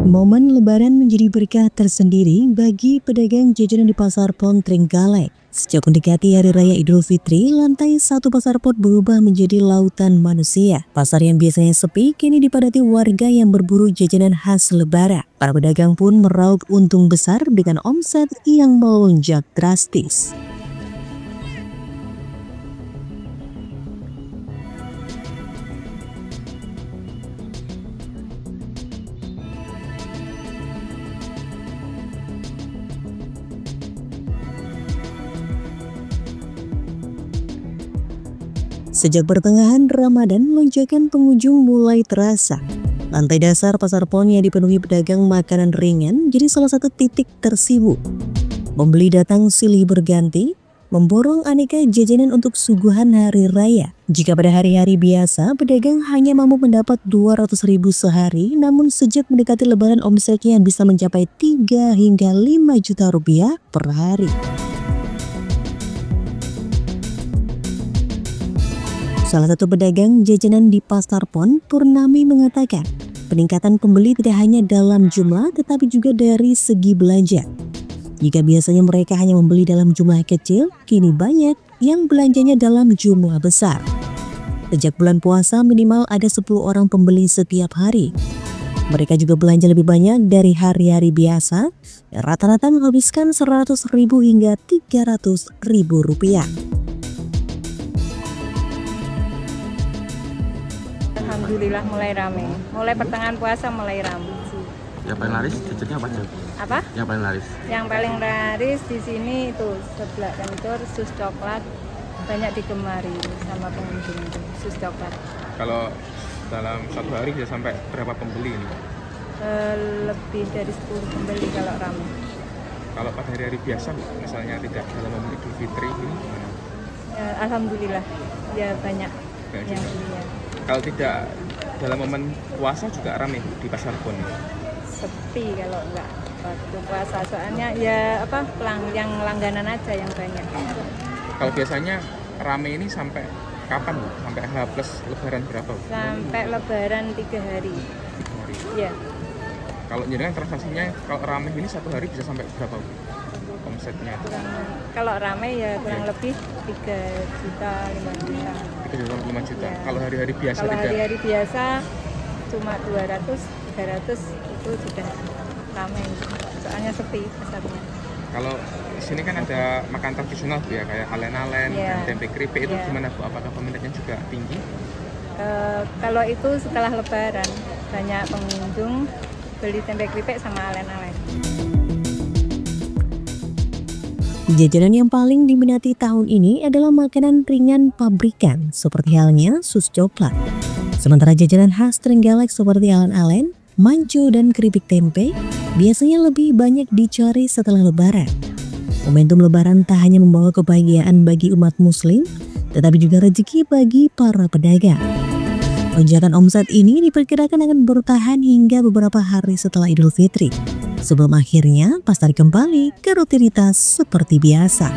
Momen Lebaran menjadi berkah tersendiri bagi pedagang jajanan di Pasar Pon Trenggalek. Sejak mendekati Hari Raya Idul Fitri, lantai 1 Pasar Pon berubah menjadi lautan manusia. Pasar yang biasanya sepi kini dipadati warga yang berburu jajanan khas Lebaran. Para pedagang pun meraup untung besar dengan omset yang melonjak drastis. Sejak pertengahan Ramadan, lonjakan pengunjung mulai terasa. Lantai dasar Pasar Pon yang dipenuhi pedagang makanan ringan jadi salah satu titik tersibuk. Pembeli datang silih berganti, memborong aneka jajanan untuk suguhan hari raya. Jika pada hari-hari biasa, pedagang hanya mampu mendapat 200.000 sehari, namun sejak mendekati Lebaran omsetnya bisa mencapai 3 hingga 5 juta rupiah per hari. Salah satu pedagang jajanan di Pasar Pon, Purnami, mengatakan peningkatan pembeli tidak hanya dalam jumlah tetapi juga dari segi belanja. Jika biasanya mereka hanya membeli dalam jumlah kecil, kini banyak yang belanjanya dalam jumlah besar. Sejak bulan puasa minimal ada 10 orang pembeli setiap hari. Mereka juga belanja lebih banyak dari hari-hari biasa, rata-rata menghabiskan 100.000 hingga 300.000 rupiah. Alhamdulillah mulai rame. Mulai pertengahan puasa mulai rame. Yang paling laris jajannya apa aja? Apa? Yang paling laris? Yang paling laris di sini itu sebelah kantor sus coklat, banyak digemari sama pengunjung itu sus coklat. Kalau dalam satu hari bisa sampai berapa pembeli ini? Lebih dari 10 pembeli kalau rame. Kalau pada hari-hari biasa, misalnya tidak dalam momen Idul Fitri ini? Alhamdulillah ya banyak yang beli ya. Kalau tidak dalam momen puasa juga ramai di Pasar Pon ini? Sepi kalau enggak waktu puasa, soalnya ya apa yang langganan aja yang banyak. Kalau biasanya ramai ini sampai kapan Bu? Sampai H plus Lebaran berapa Bu? Sampai Lebaran 3 hari. 3 hari? Iya. Kalau jenengan transaksinya kalau ramai ini satu hari bisa sampai berapa Bu? Omsetnya? Kalau ramai ya kurang lebih 3 juta 5 juta. 3 juta 5 juta. Ya. Kalau hari-hari biasa kalau tidak? hari-hari biasa cuma 200 300 itu sudah ramai. Soalnya sepi pasarnya. Kalau di sini kan ada makan tradisional Bu ya, kayak alen-alen dan tempe keripik itu gimana Bu? Apakah peminatnya juga tinggi? Kalau itu setelah Lebaran banyak pengunjung beli tempe keripik sama alen-alen. Jajanan yang paling diminati tahun ini adalah makanan ringan pabrikan seperti halnya sus coklat. Sementara jajanan khas Trenggalek seperti alen-alen, manco dan keripik tempe biasanya lebih banyak dicari setelah Lebaran. Momentum Lebaran tak hanya membawa kebahagiaan bagi umat muslim, tetapi juga rezeki bagi para pedagang. Lonjakan omset ini diperkirakan akan bertahan hingga beberapa hari setelah Idul Fitri, sebelum akhirnya pasar kembali ke rutinitas seperti biasa.